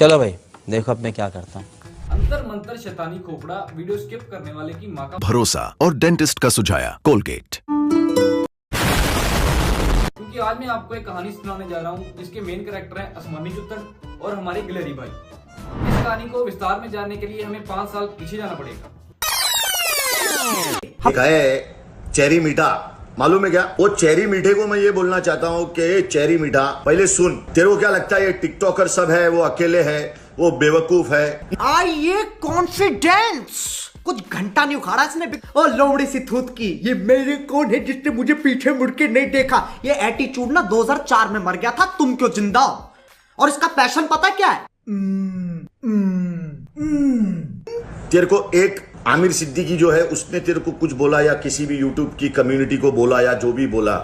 चलो भाई देखो अब मैं क्या करता हूँ। अंतर मंतर शैतानी खोपड़ा वीडियो स्किप करने वाले की माँ का भरोसा और डेंटिस्ट का सुझाया कोलगेट। क्योंकि आज मैं आपको एक कहानी सुनाने जा रहा हूँ जिसके मेन कैरेक्टर हैं आसमानी चुत्तर और हमारे गिलहरी भाई। इस कहानी को विस्तार में जानने के लिए हमें 5 साल पीछे जाना पड़ेगा। एक है चेरी मीठा, मालूम है क्या? वो चेरी मीठे को मैं ये बोलना चाहता हूँ कि चेरी मीठा, पहले सुन, तेरे को क्या लगता है ये टिकटॉकर सब है, वो अकेले है, वो बेवकूफ है? ये कॉन्फिडेंस कुछ घंटा नहीं उखाड़ा इसने। ओ लोमड़ी सी थूत की, ये मेरे कौन है जिसने मुझे पीछे मुड़ के नहीं देखा? ये एटीट्यूड ना 2004 में मर गया था, तुम क्यों जिंदा हो? और इसका पैशन पता क्या है? तेरे को एक आमिर सिद्दीकी जो है उसने तेरे को कुछ बोला, या किसी भी यूट्यूब की कम्युनिटी को बोला, या जो भी बोला?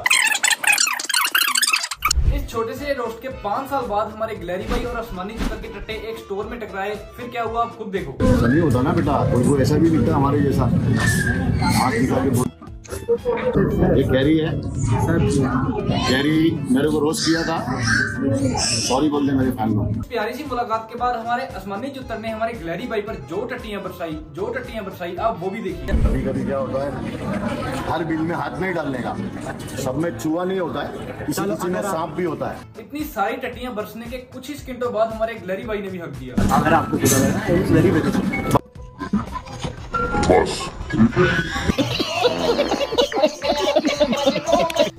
इस छोटे से रोस्ट के 5 साल बाद हमारे गिलहरी भाई और आसमानी चुत्तर के टट्टे एक स्टोर में टकराए। फिर क्या हुआ आप खुद देखो। नहीं होता ना बेटा, कोई ऐसा भी दिखता हमारे जैसा हाथ दिखा के। ये कैरी है, कैरी मेरे को रोस्ट किया था, सॉरी बोल दे मेरे फैन को। प्यारी सी मुलाकात के बाद हमारे आसमानी चुत्तर ने हमारे गिलहरी भाई पर जो टट्टियां बरसाई आप वो भी देखिए। कभी कभी क्या होता है, हर बिल में हाथ नहीं डालने का, सब में चूहा नहीं होता है, किसी किसी में सांप भी होता है। इतनी सारी टट्टियां बरसने के कुछ ही सेकंडों बाद हमारे गिलहरी भाई ने भी हक दिया। अगर आपको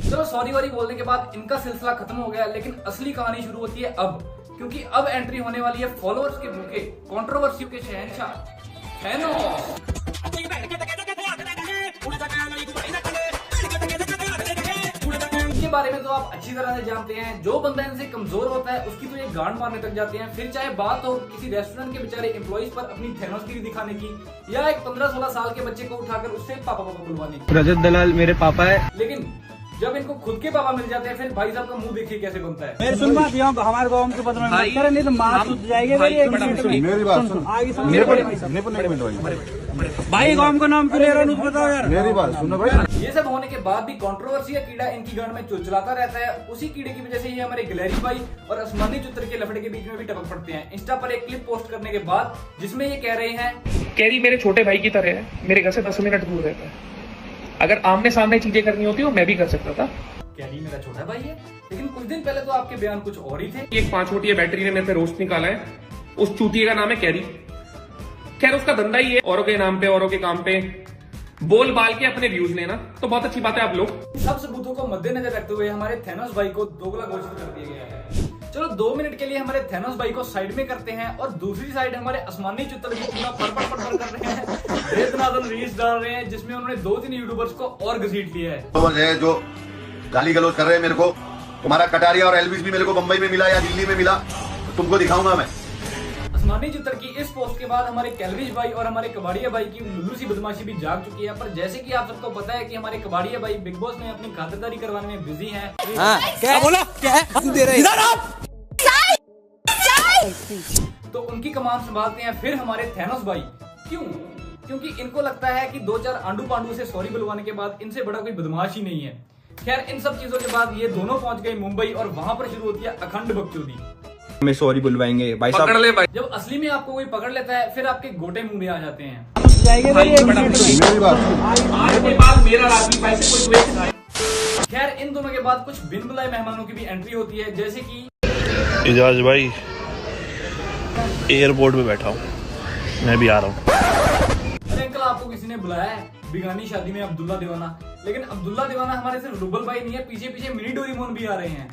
चलो सॉरी वारी बोलने के बाद इनका सिलसिला खत्म हो गया, लेकिन असली कहानी शुरू होती है अब, क्योंकि अब एंट्री होने वाली है फॉलोअर्स के भूखे कंट्रोवर्सी के शहंशाह थैनोस। इनके बारे में तो आप अच्छी तरह से जानते हैं, जो बंदा इनसे कमजोर होता है उसकी तो ये गांड मारने तक जाते हैं। फिर चाहे बात हो किसी रेस्टोरेंट के बेचारे एम्प्लॉइज पर अपनी थैनोसगिरी दिखाने की, या एक 15-16 साल के बच्चे को उठाकर उससे पापा बुलवाने की। रजत दलाल मेरे पापा है। लेकिन जब इनको खुद के पापा मिल जाते हैं, फिर भाई साहब का मुंह देखिए कैसे बनता है। मेरी सुन बात, यहाँ हमारे गाँव के पत्र में नहीं तो मार जाएगी मेरी बात सुन, भाई गाँव का नाम क्यों ले रहा हूँ बताओ यार। मेरी बात सुनो भाई। ये सब होने के बाद भी कंट्रोवर्सी का कीड़ा इनकी गांड में चुलचुलाता रहता है। उसी कीड़े की वजह से ये हमारे गिलहरी भाई और आसमानी चुत्तर के लफड़े के बीच में भी टपक पड़ते हैं। इंस्टा पर एक क्लिप पोस्ट करने के बाद जिसमें ये कह रहे हैं, कैरी मेरे छोटे भाई की तरह है, मेरे घर से 10 मिनट दूर रहता है, अगर आमने सामने चीजें करनी होती वो मैं भी कर सकता था। कैरी मेरा छोटा भाई है, लेकिन कुछ दिन पहले तो आपके बयान कुछ और ही थे। एक 5 वोटिया बैटरी ने मेरे पे रोस्ट निकाला है, उस चूतिए का नाम है कैरी। खैर उसका धंधा ही है औरों के नाम पे, औरों के काम पे बोल बाल के अपने व्यूज लेना, तो बहुत अच्छी बात है आप लोग। सब सबूतों को मद्देनजर रखते हुए हमारे थैनोस भाई को दोगला घोषित कर दिया गया है। चलो 2 मिनट के लिए हमारे थैनोस भाई को साइड में करते हैं, और दूसरी साइड हमारे आसमानी चुत्तर भी पूरा फड़फड़ कर रहे हैं, बेतनादन रील्स डाल रहे हैं, जिसमें उन्होंने 2-3 यूट्यूबर्स को और घसीट लिया है। जो गाली गलौज कर रहे हैं मेरे को, तुम्हारा कटारिया और एल्विस भी मेरे को बंबई में मिला या दिल्ली में मिला, तो तुमको दिखाऊंगा मैं। आसमानी चुत्तर की इस पोस्ट के बाद हमारे कैलविश भाई और हमारे कबाड़िया भाई की लुल्लू सी बदमाशी भी जाग चुकी है। पर जैसे कि आप सबको पता है कि हमारे कबाड़िया भाई बिग बॉस में अपनी खातिरदारी करवाने में बिजी हैं। क्या बोला, क्या दे रहे तो उनकी कमान संभालते हैं फिर हमारे थैनोस भाई। क्यों? क्योंकि इनको लगता है कि 2-4 आंडू पांडू से सॉरी बुलवाने के बाद इनसे बड़ा कोई बदमाश ही नहीं है। खैर इन सब चीजों के बाद ये दोनों पहुंच गए मुंबई, और वहां पर शुरू होती है अखंड बकचोदी। हमें सॉरी बुलवाएंगे भाई साहब। पकड़ ले भाई। जब असली में आपको कोई पकड़ लेता है, फिर आपके गोटे मुंह में आ जाते हैं। मेरी बात खैर इन दोनों के बाद कुछ बिन बुलाए मेहमानों की भी एंट्री होती है, जैसे कि इजाज भाई एयरपोर्ट में बैठा हूँ, मैं भी आ रहा हूँ। अरे अंकल आपको किसी ने बुलाया है बिगानी शादी में अब्दुल्ला दीवाना। लेकिन अब्दुल्ला दीवाना हमारे सिर्फ रूबल भाई नहीं है, पीछे पीछे मिनी डोरेमोन भी आ रहे हैं।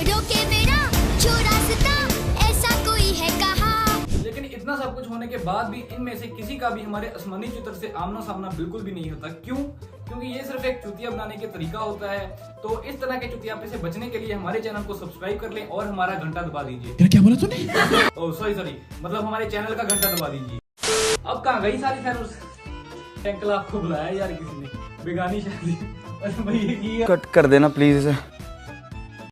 रोके मेरा जो रास्ता ऐसा कोई है कहाँ। लेकिन इतना सब कुछ होने के बाद भी इनमें से किसी का भी हमारे आसमानी चुत्तर से आमना सामना बिल्कुल भी नहीं होता। क्यों? क्योंकि ये सिर्फ एक चुतिया बनाने के तरीका होता है। तो इस तरह के चुतियापे से बचने के लिए हमारे चैनल को सब्सक्राइब कर लें और हमारा घंटा दबा दीजिए। क्या बोला तूने? ओह सॉरी, मतलब हमारे चैनल का घंटा दबा दीजिए। अब कहाँ गई सारी थैनोस? अंकल आपको बुलाया यार किसी ने, बेगानी शादी। कट कर देना प्लीज इसे।